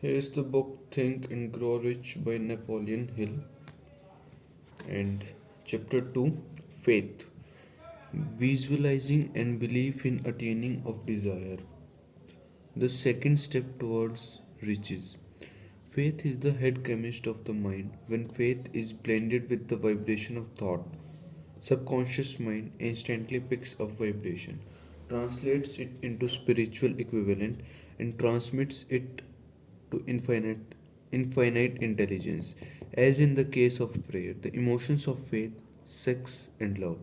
Here's the book Think and Grow Rich by Napoleon Hill, and chapter 2, Faith, Visualizing and Belief in Attaining of Desire. The second step towards riches. Faith is the head chemist of the mind. When faith is blended with the vibration of thought, subconscious mind instantly picks up vibration, translates it into spiritual equivalent, and transmits it to infinite intelligence. As in the case of prayer, the emotions of faith, sex, and love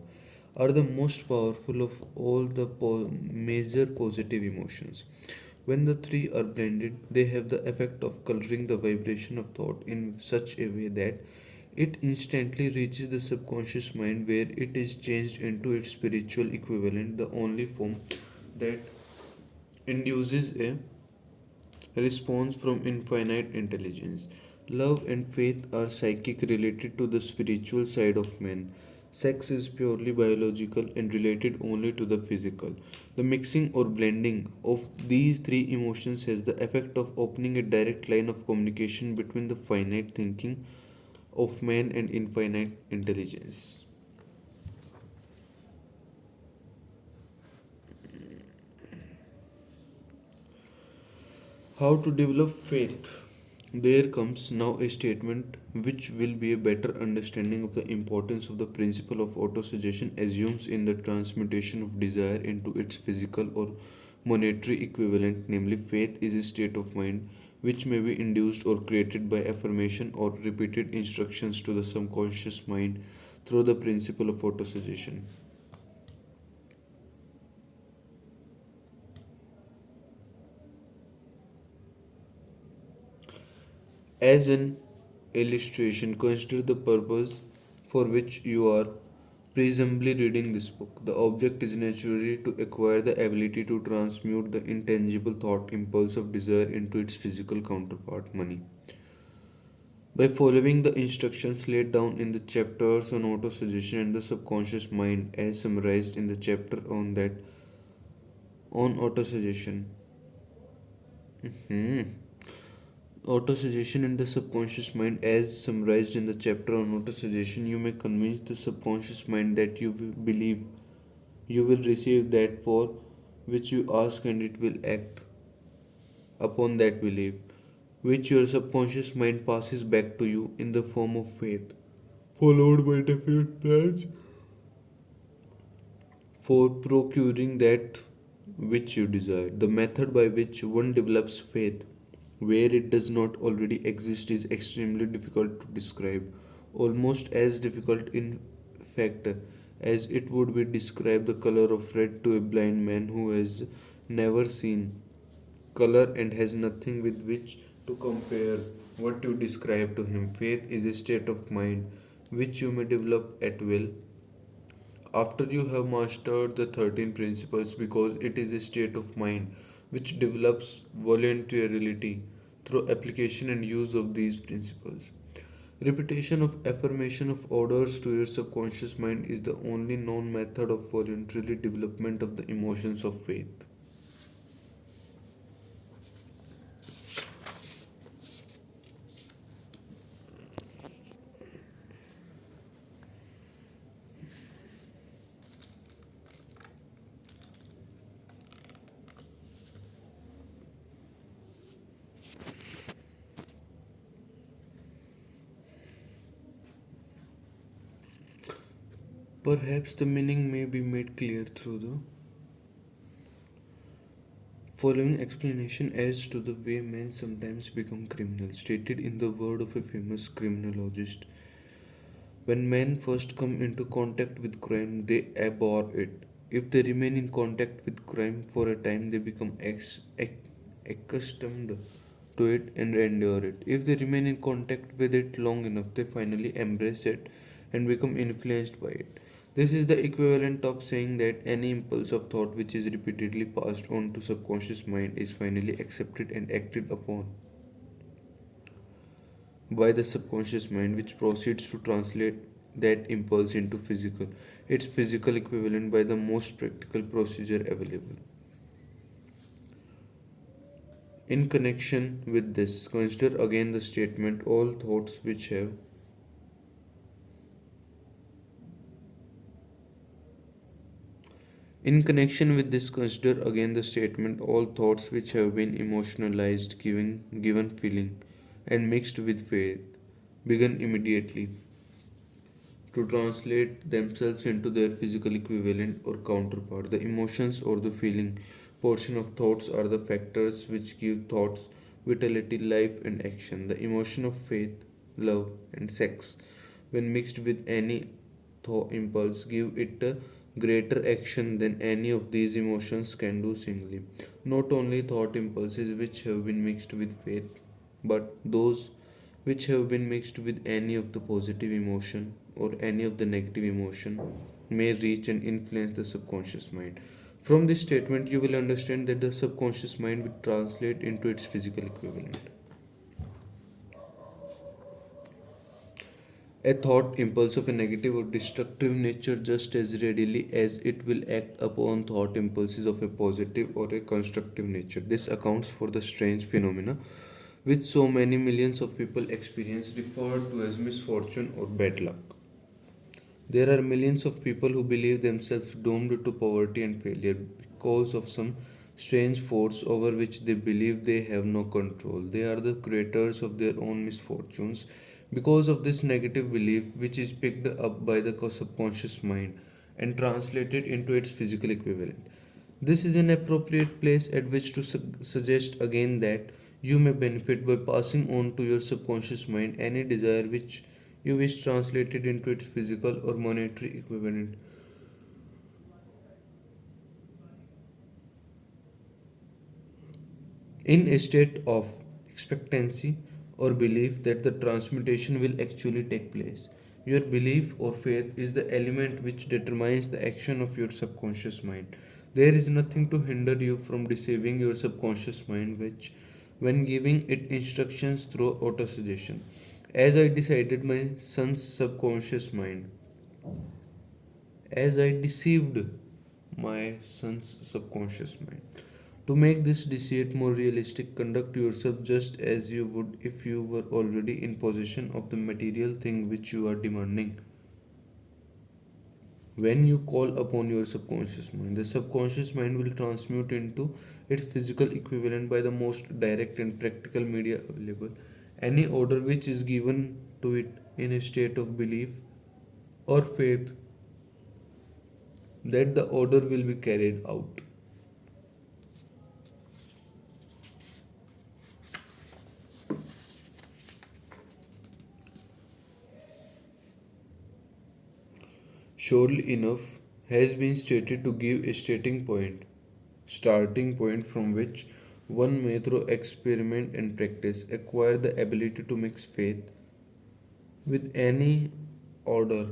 are the most powerful of all the major positive emotions. When the three are blended, they have the effect of coloring the vibration of thought in such a way that it instantly reaches the subconscious mind where it is changed into its spiritual equivalent, the only form that induces a response from infinite intelligence. Love and faith are psychic related to the spiritual side of man. Sex is purely biological and related only to the physical. The mixing or blending of these three emotions has the effect of opening a direct line of communication between the finite thinking of man and infinite intelligence. How to develop faith? There comes now a statement which will be a better understanding of the importance of the principle of autosuggestion assumes in the transmutation of desire into its physical or monetary equivalent, namely, faith is a state of mind which may be induced or created by affirmation or repeated instructions to the subconscious mind through the principle of autosuggestion. As an illustration, consider the purpose for which you are presumably reading this book. The object is naturally to acquire the ability to transmute the intangible thought impulse of desire into its physical counterpart, money. By following the instructions laid down in the chapters on autosuggestion and the subconscious mind, as summarized in the chapter on autosuggestion. Hmm. Autosuggestion in the subconscious mind, as summarized in the chapter on autosuggestion, you may convince the subconscious mind that you will believe you will receive that for which you ask, and it will act upon that belief, which your subconscious mind passes back to you in the form of faith, followed by definite plans for procuring that which you desire. The method by which one develops faith where it does not already exist is extremely difficult to describe, almost as difficult in fact as it would be describe the color of red to a blind man who has never seen color and has nothing with which to compare what you describe to him. Faith is a state of mind which you may develop at will after you have mastered the 13 principles, because it is a state of mind which develops voluntarily through application and use of these principles. Repetition of affirmation of orders to your subconscious mind is the only known method of voluntary development of the emotions of faith. Perhaps the meaning may be made clear through the following explanation as to the way men sometimes become criminals, stated in the word of a famous criminologist. When men first come into contact with crime, they abhor it. If they remain in contact with crime for a time, they become accustomed to it and endure it. If they remain in contact with it long enough, they finally embrace it and become influenced by it. This is the equivalent of saying that any impulse of thought which is repeatedly passed on to subconscious mind is finally accepted and acted upon by the subconscious mind, which proceeds to translate that impulse into its physical equivalent by the most practical procedure available. In connection with this, consider again the statement all thoughts which have In connection with this, consider again the statement all thoughts which have been emotionalized, given feeling, and mixed with faith begin immediately to translate themselves into their physical equivalent or counterpart. The emotions or the feeling portion of thoughts are the factors which give thoughts vitality, life, and action. The emotion of faith, love, and sex, when mixed with any thought impulse, give it a greater action than any of these emotions can do singly. Not only thought impulses which have been mixed with faith, but those which have been mixed with any of the positive emotion or any of the negative emotion may reach and influence the subconscious mind. From this statement, you will understand that the subconscious mind will translate into its physical equivalent. A thought impulse of a negative or destructive nature just as readily as it will act upon thought impulses of a positive or a constructive nature. This accounts for the strange phenomena which so many millions of people experience, referred to as misfortune or bad luck. There are millions of people who believe themselves doomed to poverty and failure because of some strange force over which they believe they have no control. They are the creators of their own misfortunes because of this negative belief, which is picked up by the subconscious mind and translated into its physical equivalent. This is an appropriate place at which to suggest again that you may benefit by passing on to your subconscious mind any desire which you wish translated into its physical or monetary equivalent. In a state of expectancy or belief that the transmutation will actually take place. Your belief or faith is the element which determines the action of your subconscious mind. There is nothing to hinder you from deceiving your subconscious mind, which, when giving it instructions through autosuggestion, as I decided my son's subconscious mind, as I deceived my son's subconscious mind. To make this deceit more realistic, conduct yourself just as you would if you were already in possession of the material thing which you are demanding. When you call upon your subconscious mind, the subconscious mind will transmute into its physical equivalent by the most direct and practical media available. Any order which is given to it in a state of belief or faith that the order will be carried out. Surely enough has been stated to give a starting point from which one may through experiment and practice acquire the ability to mix faith with any order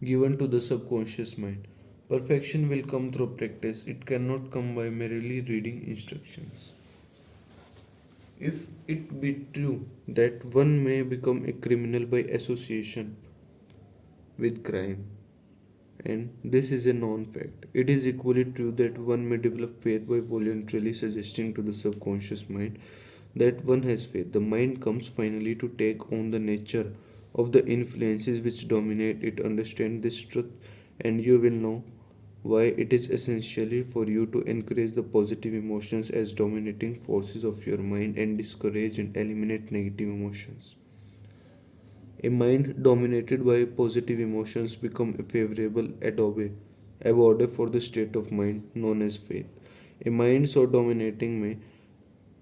given to the subconscious mind. Perfection will come through practice, it cannot come by merely reading instructions. If it be true that one may become a criminal by association with crime, and this is a known fact. It is equally true that one may develop faith by voluntarily suggesting to the subconscious mind that one has faith. The mind comes finally to take on the nature of the influences which dominate it. Understand this truth, and you will know why it is essential for you to encourage the positive emotions as dominating forces of your mind and discourage and eliminate negative emotions. A mind dominated by positive emotions become a favorable abode for the state of mind known as faith. A mind so dominating may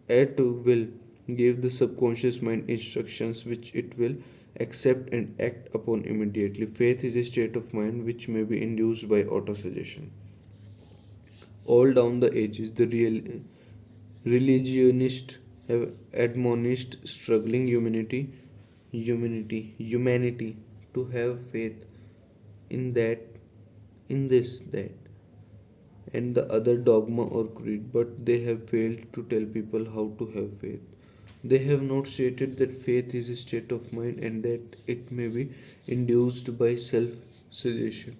at will give the subconscious mind instructions which it will accept and act upon immediately. Faith is a state of mind which may be induced by autosuggestion. All down the ages, the religionists have admonished struggling humanity to have faith in that, in this, that, and the other dogma or creed, but they have failed to tell people how to have faith. They have not stated that faith is a state of mind and that it may be induced by self suggestion.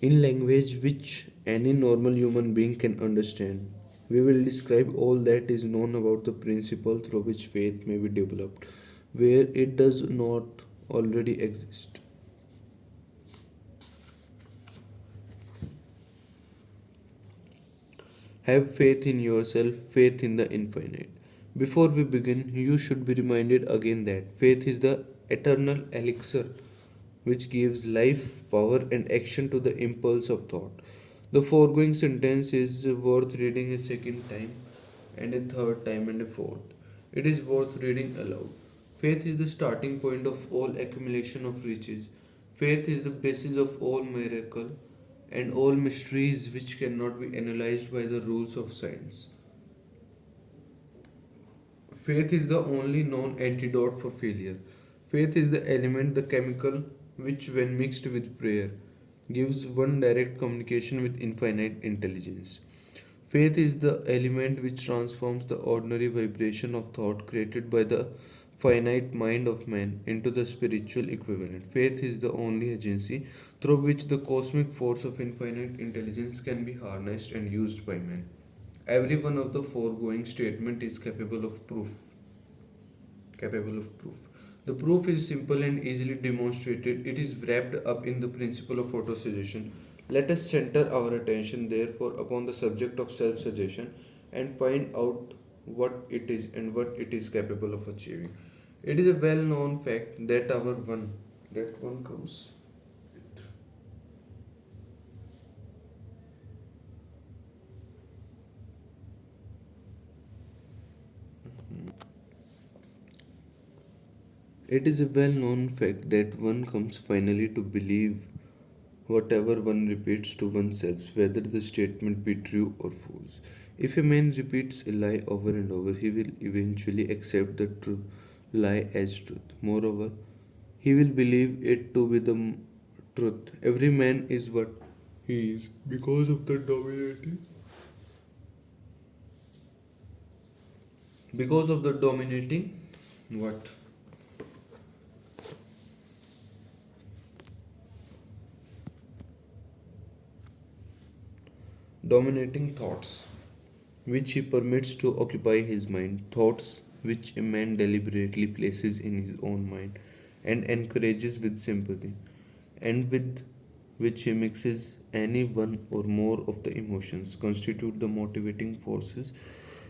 in language which any normal human being can understand. We will describe all that is known about the principle through which faith may be developed, where it does not already exist. Have faith in yourself, faith in the infinite. Before we begin, you should be reminded again that faith is the eternal elixir which gives life, power, and action to the impulse of thought. The foregoing sentence is worth reading a second time, and a third time, and a fourth. It is worth reading aloud. Faith is the starting point of all accumulation of riches. Faith is the basis of all miracle and all mysteries which cannot be analyzed by the rules of science. Faith is the only known antidote for failure. Faith is the element, the chemical, which, when mixed with prayer, gives one direct communication with infinite intelligence. Faith is the element which transforms the ordinary vibration of thought created by the finite mind of man into the spiritual equivalent. Faith is the only agency through which the cosmic force of infinite intelligence can be harnessed and used by man. Every one of the foregoing statement is capable of proof. Capable of proof. The proof is simple and easily demonstrated. It is wrapped up in the principle of autosuggestion. Let us center our attention, therefore, upon the subject of self suggestion and find out what it is and what it is capable of achieving. It is a well known fact that our one, that one comes. It is a well known fact that one comes finally to believe whatever one repeats to oneself, whether the statement be true or false. If a man repeats a lie over and over, he will eventually accept the true lie as truth. Moreover, he will believe it to be the truth. Every man is what he is because of the dominating what dominating thoughts which he permits to occupy his mind, thoughts which a man deliberately places in his own mind and encourages with sympathy, and with which he mixes any one or more of the emotions, constitute the motivating forces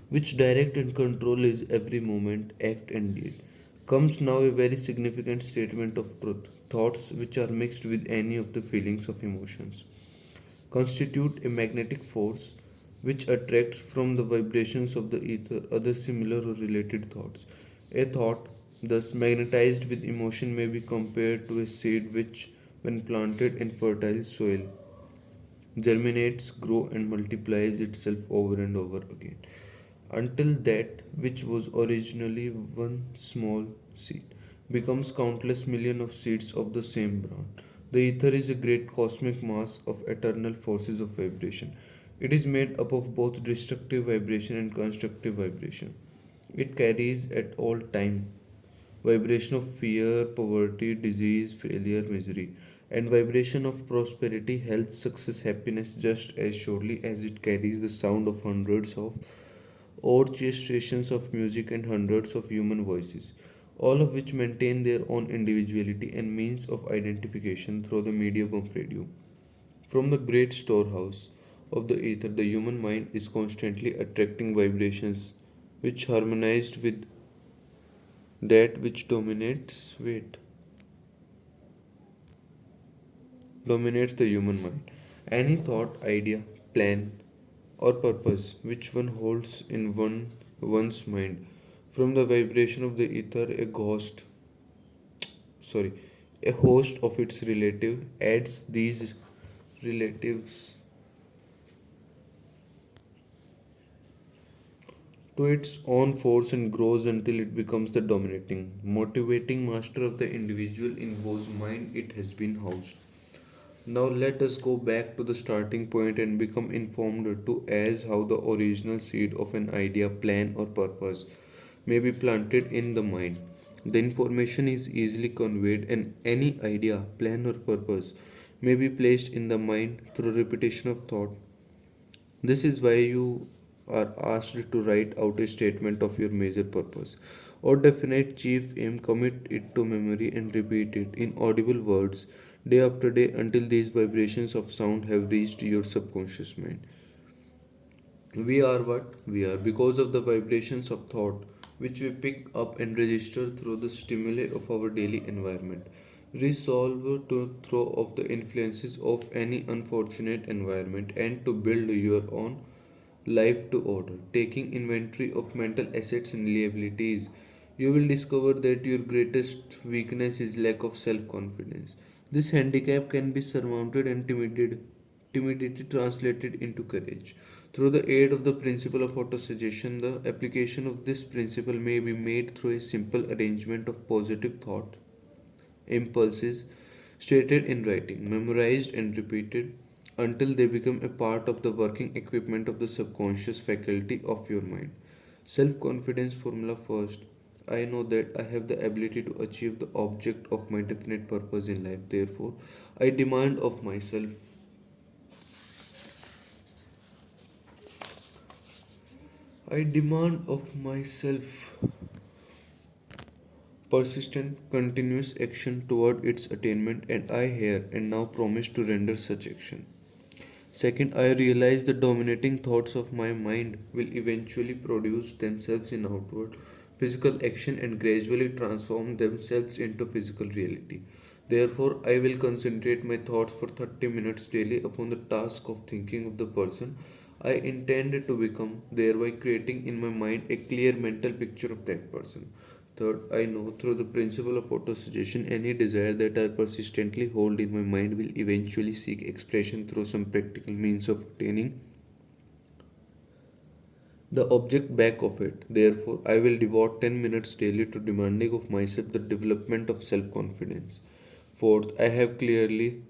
which direct and control his every moment, act, and deed. Comes now a very significant statement of truth. Thoughts which are mixed with any of the feelings of emotions constitute a magnetic force which attracts from the vibrations of the ether other similar or related thoughts. A thought, thus magnetized with emotion, may be compared to a seed which, when planted in fertile soil, germinates, grows, and multiplies itself over and over again until that which was originally one small seed becomes countless million of seeds of the same brand. The ether is a great cosmic mass of eternal forces of vibration. It is made up of both destructive vibration and constructive vibration. It carries at all time vibration of fear, poverty, disease, failure, misery, and vibration of prosperity, health, success, happiness just as surely as it carries the sound of hundreds of orchestrations of music and hundreds of human voices, all of which maintain their own individuality and means of identification through the medium of radio. From the great storehouse of the ether, the human mind is constantly attracting vibrations which harmonized with that which dominates the human mind. Any thought, idea, plan, or purpose which one holds in one's mind from the vibration of the ether, sorry, a host of its relative adds these relatives to its own force and grows until it becomes the dominating, motivating master of the individual in whose mind it has been housed. Now let us go back to the starting point and become informed to as how the original seed of an idea, plan, or purpose may be planted in the mind. The information is easily conveyed, and any idea, plan, or purpose may be placed in the mind through repetition of thought. This is why you are asked to write out a statement of your major purpose or definite chief aim, commit it to memory, and repeat it in audible words day after day until these vibrations of sound have reached your subconscious mind. We are what we are because of the vibrations of thought which we pick up and register through the stimuli of our daily environment. Resolve to throw off the influences of any unfortunate environment and to build your own life to order. Taking inventory of mental assets and liabilities, you will discover that your greatest weakness is lack of self confidence. This handicap can be surmounted and timidity translated into courage. Through the aid of the principle of autosuggestion, the application of this principle may be made through a simple arrangement of positive thought impulses stated in writing, memorized and repeated until they become a part of the working equipment of the subconscious faculty of your mind. Self confidence formula first. I know that I have the ability to achieve the object of my definite purpose in life. Therefore, I demand of myself. I demand of myself persistent, continuous action toward its attainment, and I here and now promise to render such action. Second, I realize the dominating thoughts of my mind will eventually produce themselves in outward physical action and gradually transform themselves into physical reality. Therefore, I will concentrate my thoughts for 30 minutes daily upon the task of thinking of the person I intend to become, thereby creating in my mind a clear mental picture of that person. Third, I know through the principle of autosuggestion, any desire that I persistently hold in my mind will eventually seek expression through some practical means of attaining the object back of it. Therefore, I will devote 10 minutes daily to demanding of myself the development of self confidence. Fourth, I have clearly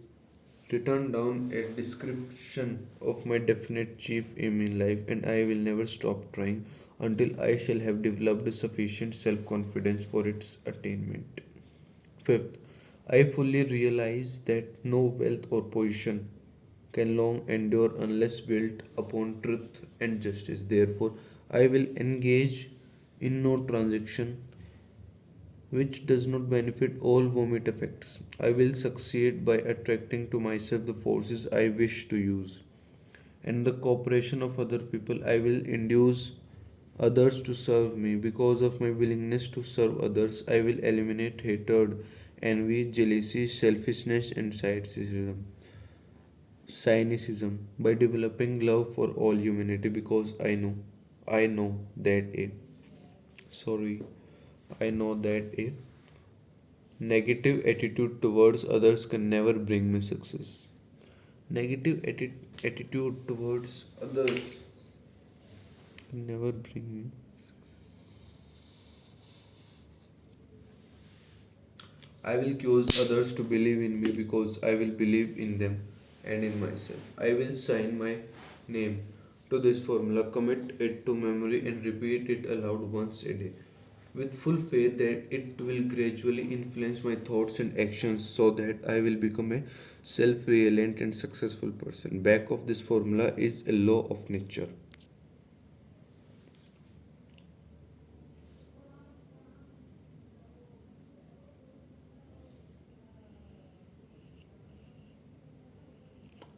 written down a description of my definite chief aim in life, and I will never stop trying until I shall have developed sufficient self confidence for its attainment. Fifth, I fully realize that no wealth or position can long endure unless built upon truth and justice. Therefore, I will engage in no transaction which does not benefit all vomit effects. I will succeed by attracting to myself the forces I wish to use. And the cooperation of other people, I will induce others to serve me. Because of my willingness to serve others, I will eliminate hatred, envy, jealousy, selfishness, and cynicism by developing love for all humanity. Because I know that a sorry, I know that a negative attitude towards others can never bring me success. Negative attitude towards others can never bring me. I will cause others to believe in me because I will believe in them and in myself. I will sign my name to this formula, commit it to memory, and repeat it aloud once a day with full faith that it will gradually influence my thoughts and actions so that I will become a self reliant and successful person. Back of this formula is a law of nature.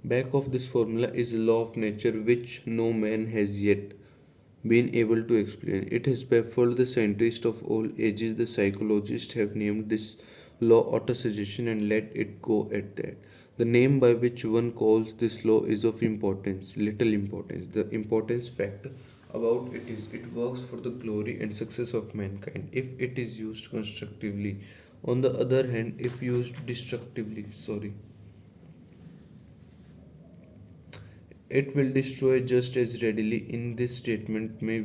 Back of this formula is a law of nature which no man has yet been able to explain. It has baffled the scientists of all ages. The psychologists have named this law autosuggestion and let it go at that. The name by which one calls this law is of importance, little importance. The importance factor about it is it works for the glory and success of mankind if it is used constructively. On the other hand, if used destructively, it will destroy just as readily. In this statement may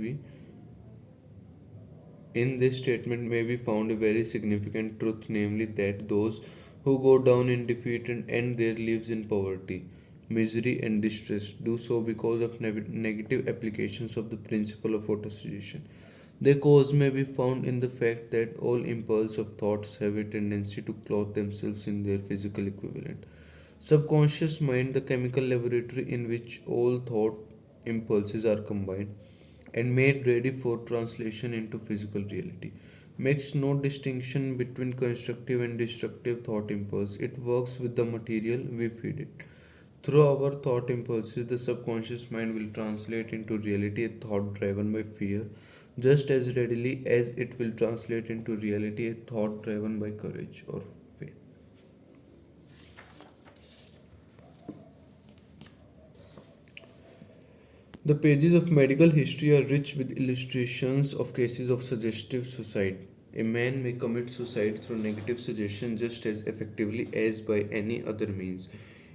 be found a very significant truth, namely that those who go down in defeat and end their lives in poverty, misery, and distress do so because of negative applications of the principle of autosuggestion. The cause may be found in the fact that all impulse of thoughts have a tendency to clothe themselves in their physical equivalent. Subconscious mind, the chemical laboratory in which all thought impulses are combined and made ready for translation into physical reality, makes no distinction between constructive and destructive thought impulse. It works with the material we feed it. Through our thought impulses, the subconscious mind will translate into reality a thought driven by fear, just as readily as it will translate into reality a thought driven by courage or faith. The pages of medical history are rich with illustrations of cases of suggestive suicide. A man may commit suicide through negative suggestion just as effectively as by any other means.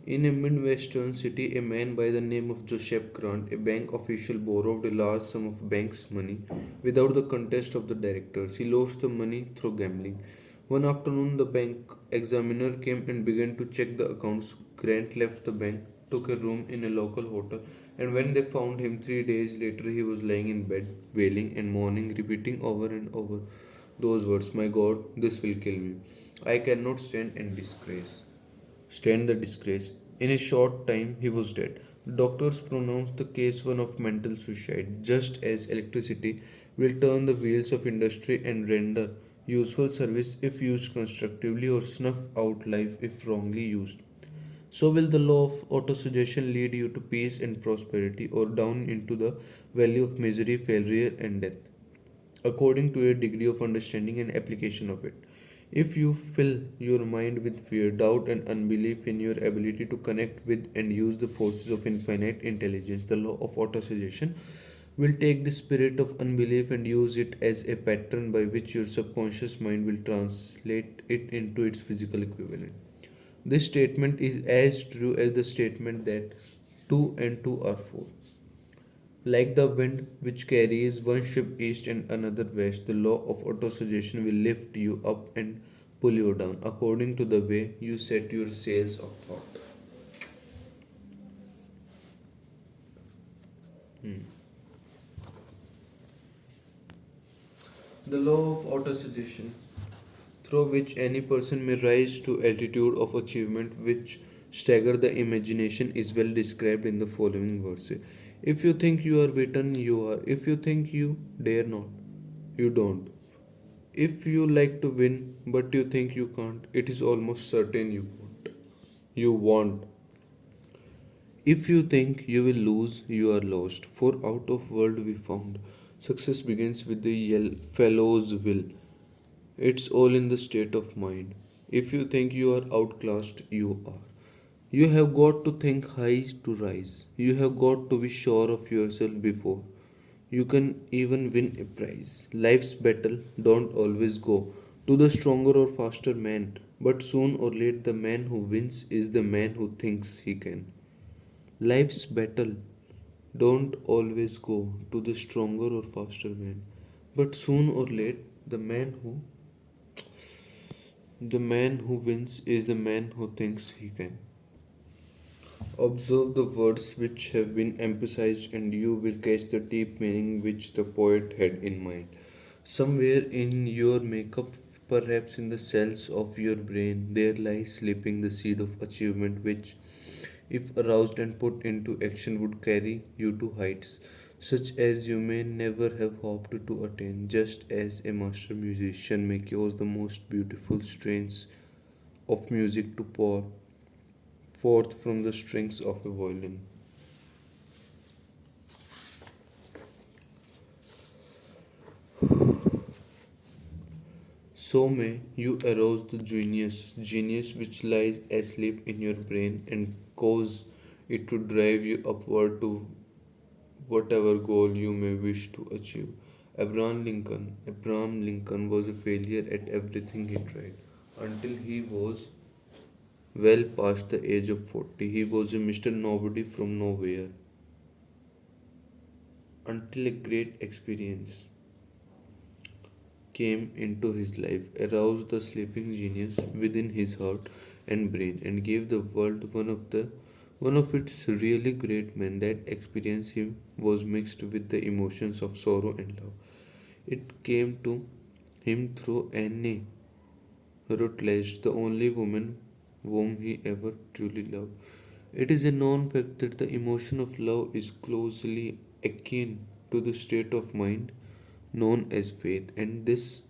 In a Midwestern city, a man by the name of Joseph Grant, a bank official, borrowed a large sum of bank's money without the contest of the directors. He lost the money through gambling. One afternoon, the bank examiner came and began to check the accounts. Grant left the bank, took a room in a local hotel, and when they found him 3 days later, he was lying in bed, wailing and mourning, repeating over and over those words, "My God, this will kill me. I cannot stand the disgrace." In a short time, he was dead. The doctors pronounced the case one of mental suicide, just as electricity will turn the wheels of industry and render useful service if used constructively or snuff out life if wrongly used. So will the law of autosuggestion lead you to peace and prosperity or down into the valley of misery, failure, and death, according to your degree of understanding and application of it. If you fill your mind with fear, doubt, and unbelief in your ability to connect with and use the forces of infinite intelligence, the law of autosuggestion will take the spirit of unbelief and use it as a pattern by which your subconscious mind will translate it into its physical equivalent. This statement is as true as the statement that 2 and 2 are 4. Like the wind which carries one ship east and another west, the law of autosuggestion will lift you up and pull you down according to the way you set your sails of thought. Hmm. The law of autosuggestion, through which any person may rise to altitude of achievement which stagger the imagination, is well described in the following verse. If you think you are beaten, you are. If you think you dare not, you don't. If you like to win but you think you can't, it is almost certain you won't. You won't. If you think you will lose, you are lost. For out of world we found. Success begins with the fellow's will. It's all in the state of mind. If you think you are outclassed, you are. You have got to think high to rise. You have got to be sure of yourself before you can even win a prize. Life's battle don't always go to the stronger or faster man, but soon or late the man who wins is the man who thinks he can. Life's battle don't always go to the stronger or faster man, but soon or late the man who wins is the man who thinks he can. Observe the words which have been emphasized, and you will catch the deep meaning which the poet had in mind. Somewhere in your makeup, perhaps in the cells of your brain, there lies sleeping the seed of achievement which, if aroused and put into action, would carry you to heights such as you may never have hoped to attain, just as a master musician may cause the most beautiful strains of music to pour forth from the strings of a violin. So may you arouse the genius which lies asleep in your brain and cause it to drive you upward to whatever goal you may wish to achieve. Abraham Lincoln was a failure at everything he tried until he was well past the age of 40. He was a Mr. Nobody from nowhere until a great experience came into his life, aroused the sleeping genius within his heart and brain, and gave the world one of its really great men. That experience him was mixed with the emotions of sorrow and love. It came to him through Anne Rutledge, the only woman whom he ever truly loved. It is a known fact that the emotion of love is closely akin to the state of mind known as faith, and this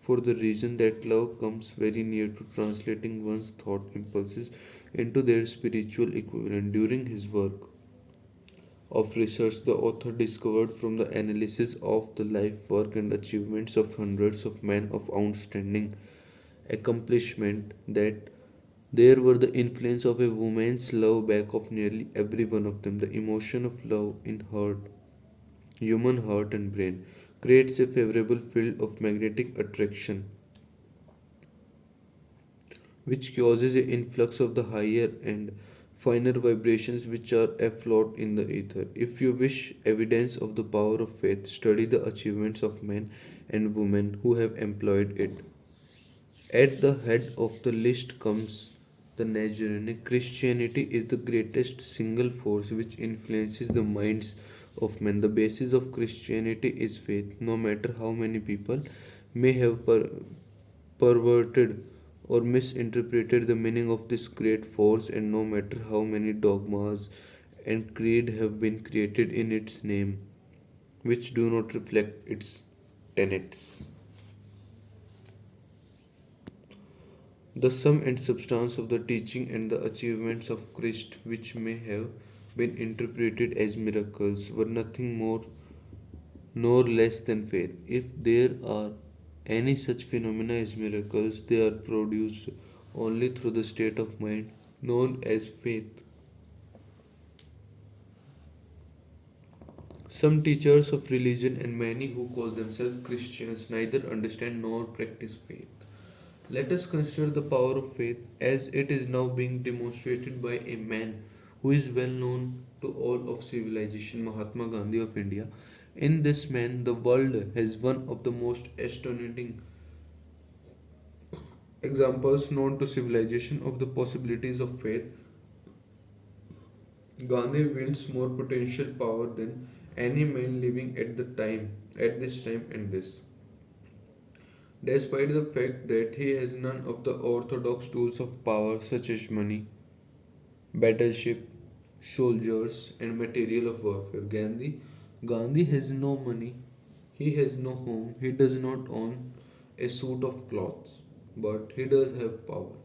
for the reason that love comes very near to translating one's thought impulses into their spiritual equivalent. During his work of research, the author discovered from the analysis of the life, work, and achievements of hundreds of men of outstanding accomplishment that there were the influence of a woman's love back of nearly every one of them. The emotion of love in human heart and brain, creates a favorable field of magnetic attraction which causes an influx of the higher and finer vibrations which are afloat in the ether. If you wish evidence of the power of faith, study the achievements of men and women who have employed it. At the head of the list comes the Nazarene. Christianity is the greatest single force which influences the minds of men. The basis of Christianity is faith. No matter how many people may have perverted or misinterpreted the meaning of this great force, and no matter how many dogmas and creed have been created in its name, which do not reflect its tenets. The sum and substance of the teaching and the achievements of Christ, which may have been interpreted as miracles, were nothing more nor less than faith. If there are any such phenomena as miracles, they are produced only through the state of mind known as faith. Some teachers of religion and many who call themselves Christians neither understand nor practice faith. Let us consider the power of faith as it is now being demonstrated by a man who is well known to all of civilization, Mahatma Gandhi of India. In this man, the world has one of the most astonishing examples known to civilization of the possibilities of faith. Gandhi wields more potential power than any man living at this time and this. Despite the fact that he has none of the orthodox tools of power such as money, battleship, soldiers, and material of warfare. Gandhi has no money, he has no home, he does not own a suit of clothes, but he does have power.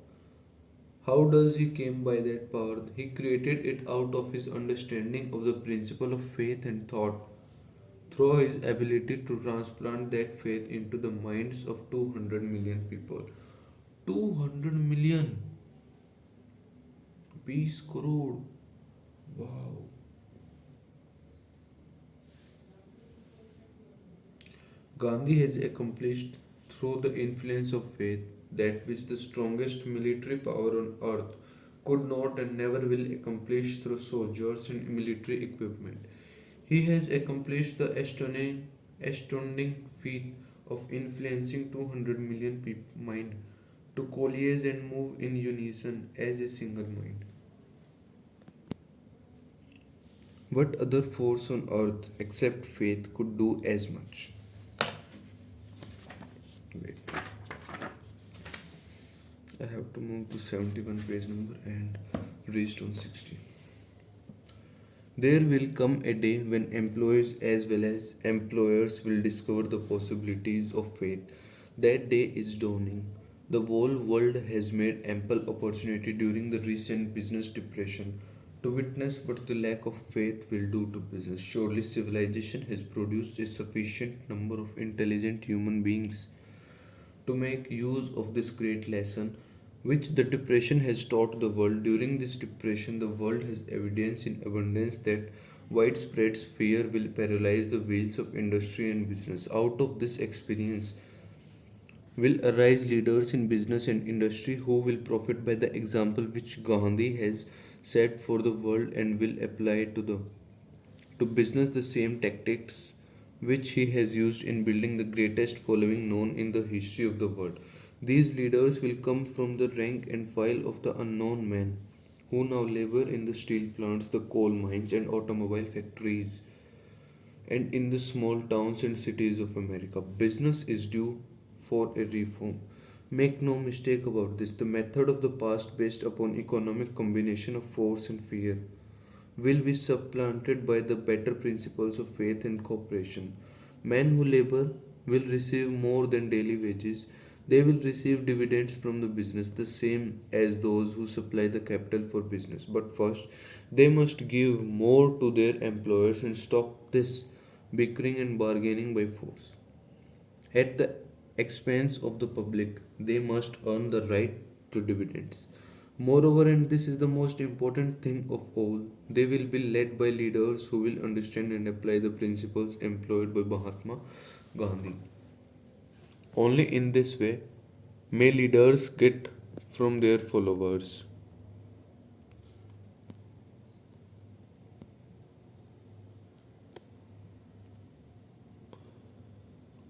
How does he came by that power? He created it out of his understanding of the principle of faith and thought through his ability to transplant that faith into the minds of 200 million people. 200 million, 20 crore. Wow. Gandhi has accomplished through the influence of faith that which the strongest military power on earth could not and never will accomplish through soldiers and military equipment. He has accomplished the astounding feat of influencing 200 million mind to coalesce and move in unison as a single mind. What other force on earth except faith could do as much? Wait, I have to move to 71 page number and reached on 60. There will come a day when employees as well as employers will discover the possibilities of faith. That day is dawning. The whole world has made ample opportunity during the recent business depression to witness what the lack of faith will do to business. Surely civilization has produced a sufficient number of intelligent human beings to make use of this great lesson which the depression has taught the world. During this depression, the world has evidence in abundance that widespread fear will paralyze the wheels of industry and business. Out of this experience will arise leaders in business and industry who will profit by the example which Gandhi has set for the world and will apply to business the same tactics which he has used in building the greatest following known in the history of the world. These leaders will come from the rank and file of the unknown men who now labor in the steel plants, the coal mines, and automobile factories, and in the small towns and cities of America. Business is due for a reform. Make no mistake about this, the method of the past based upon economic combination of force and fear will be supplanted by the better principles of faith and cooperation. Men who labor will receive more than daily wages. They will receive dividends from the business, the same as those who supply the capital for business. But first, they must give more to their employers and stop this bickering and bargaining by force. At the expense of the public, they must earn the right to dividends. Moreover, and this is the most important thing of all, they will be led by leaders who will understand and apply the principles employed by Mahatma Gandhi. Only in this way may leaders get from their followers.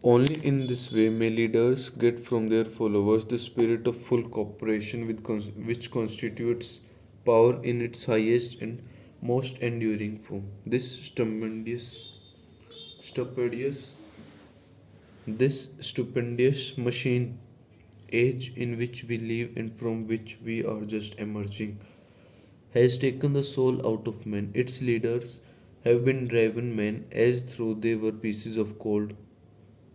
Only in this way may leaders get from their followers the spirit of full cooperation which constitutes power in its highest and most enduring form. Stupendous, this stupendous machine age in which we live and from which we are just emerging has taken the soul out of men. Its leaders have been driven men as though they were pieces of cold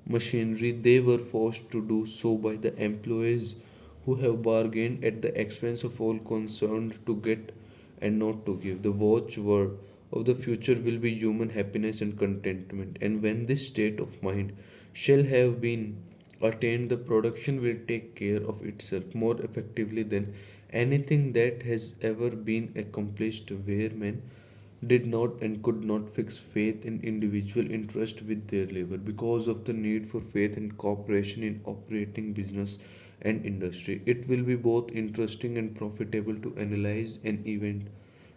machinery. They were forced to do so by the employees who have bargained at the expense of all concerned to get and not to give. The watchword of the future will be human happiness and contentment. And when this state of mind shall have been attained, the production will take care of itself more effectively than anything that has ever been accomplished where men did not and could not fix faith in individual interest with their labor because of the need for faith and cooperation in operating business and industry. It will be both interesting and profitable to analyze an event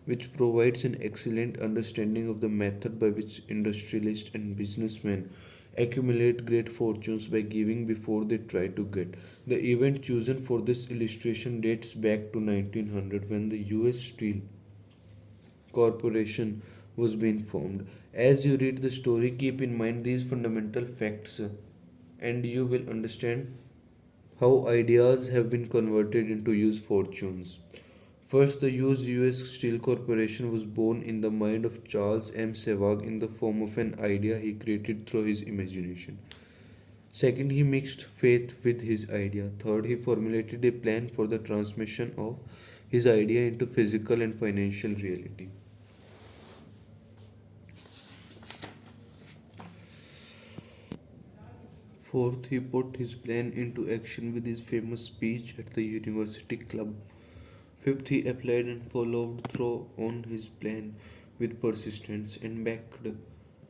which provides an excellent understanding of the method by which industrialists and businessmen accumulate great fortunes by giving before they try to get. The event chosen for this illustration dates back to 1900 when the US Steel Corporation was being formed. As you read the story, keep in mind these fundamental facts and you will understand how ideas have been converted into used fortunes. First, the used US Steel Corporation was born in the mind of Charles M. Sevag in the form of an idea he created through his imagination. Second, he mixed faith with his idea. Third, he formulated a plan for the transmission of his idea into physical and financial reality. Fourth, he put his plan into action with his famous speech at the University Club. Fifth, he applied and followed through on his plan with persistence and backed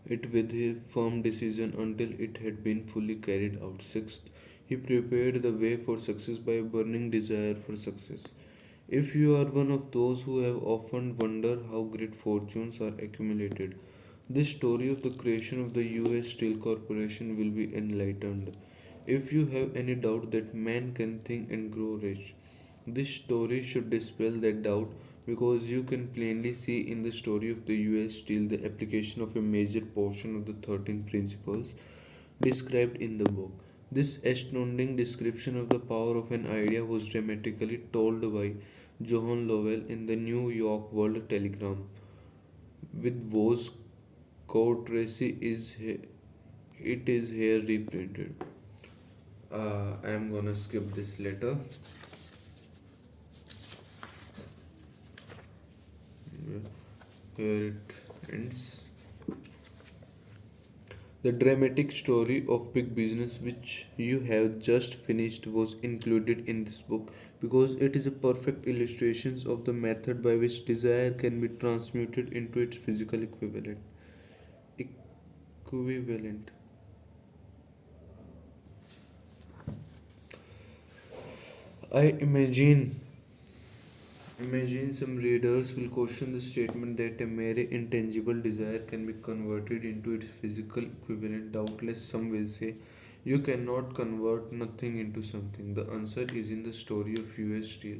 it with a firm decision until it had been fully carried out. Sixth, he prepared the way for success by a burning desire for success. If you are one of those who have often wondered how great fortunes are accumulated, this story of the creation of the US Steel Corporation will be enlightened. If you have any doubt that man can think and grow rich, this story should dispel that doubt because you can plainly see in the story of the US Steel the application of a major portion of the 13 principles described in the book. This astounding description of the power of an idea was dramatically told by John Lowell in the New York World Telegram. With Woz Tracy it is here reprinted. I am gonna skip this letter. Here it ends. The dramatic story of big business, which you have just finished, was included in this book because it is a perfect illustration of the method by which desire can be transmuted into its physical equivalent. Equivalent. I imagine some readers will question the statement that a mere intangible desire can be converted into its physical equivalent. Doubtless, some will say you cannot convert nothing into something. The answer is in the story of US Steel.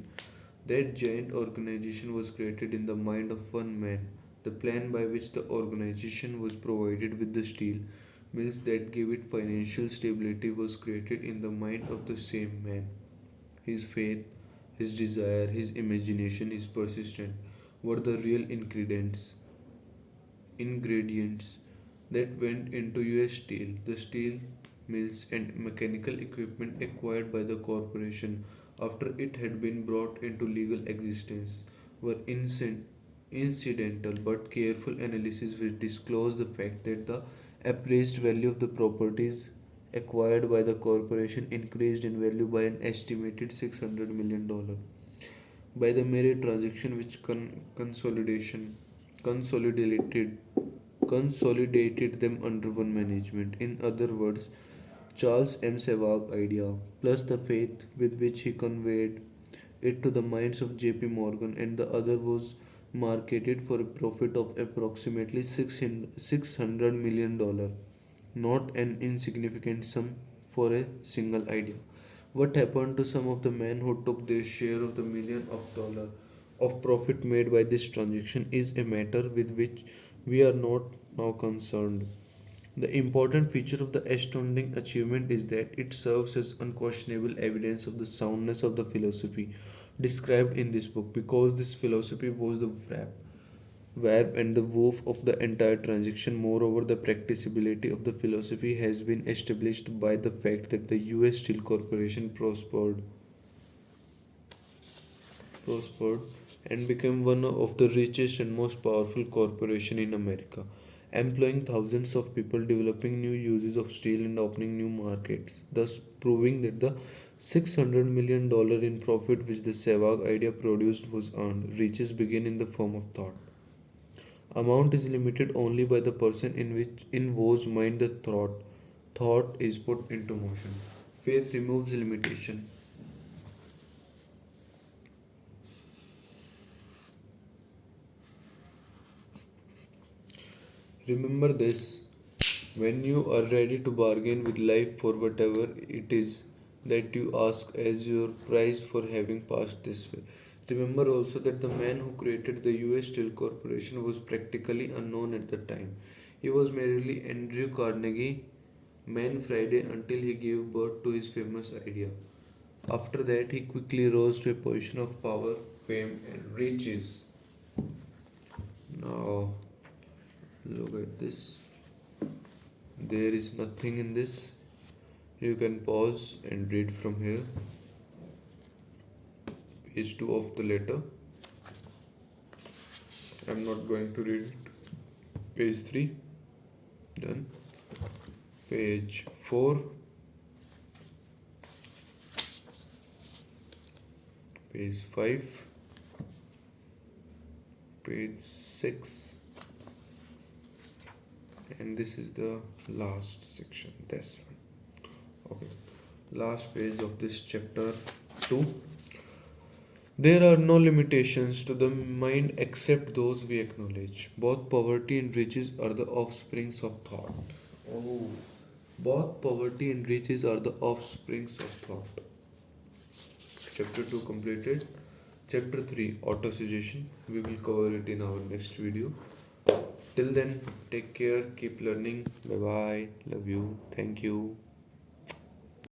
That giant organization was created in the mind of one man. The plan by which the organization was provided with the steel mills that gave it financial stability was created in the mind of the same man. his faith, his desire, his imagination, his persistence were the real ingredients that went into US Steel. The steel mills and mechanical equipment acquired by the corporation after it had been brought into legal existence were incidental, but careful analysis will disclose the fact that the appraised value of the properties acquired by the corporation increased in value by an estimated $600 million by the mere transaction which consolidated consolidated them under one management. In other words, Charles M. Savag's idea, plus the faith with which he conveyed it to the minds of J.P. Morgan and the other, was marketed for a profit of approximately $600 million, not an insignificant sum for a single idea. What happened to some of the men who took their share of the million of dollars of profit made by this transaction is a matter with which we are not now concerned. The important feature of the astounding achievement is that it serves as unquestionable evidence of the soundness of the philosophy described in this book, because this philosophy was the warp and the woof of the entire transaction. Moreover, the practicability of the philosophy has been established by the fact that the US Steel Corporation prospered and became one of the richest and most powerful corporation in America, employing thousands of people, developing new uses of steel and opening new markets, thus proving that the $600 million in profit which the Savag idea produced was earned. Riches begin in the form of thought. Amount is limited only by the person in whose mind the thought is put into motion. Faith removes limitation. Remember this: when you are ready to bargain with life for whatever it is that you ask as your price for having passed this way. Remember also that the man who created the US Steel Corporation was practically unknown at the time. He was merely Andrew Carnegie Man Friday until he gave birth to his famous idea. After that, he quickly rose to a position of power, fame, and riches. Now, look at this. There is nothing in this. You can pause and read from here. Page 2 of the letter. I'm not going to read it. Page 3. Done. Page 4. Page 5. Page 6. And this is the last section. This one. Okay. Last page of this chapter 2. There are no limitations to the mind except those we acknowledge. Both poverty and riches are the offsprings of thought. Oh, both poverty and riches are the offsprings of thought. Chapter 2 completed. Chapter 3 auto suggestion. We will cover it in our next video. Till then, take care, keep learning. Bye bye. Love you. Thank you.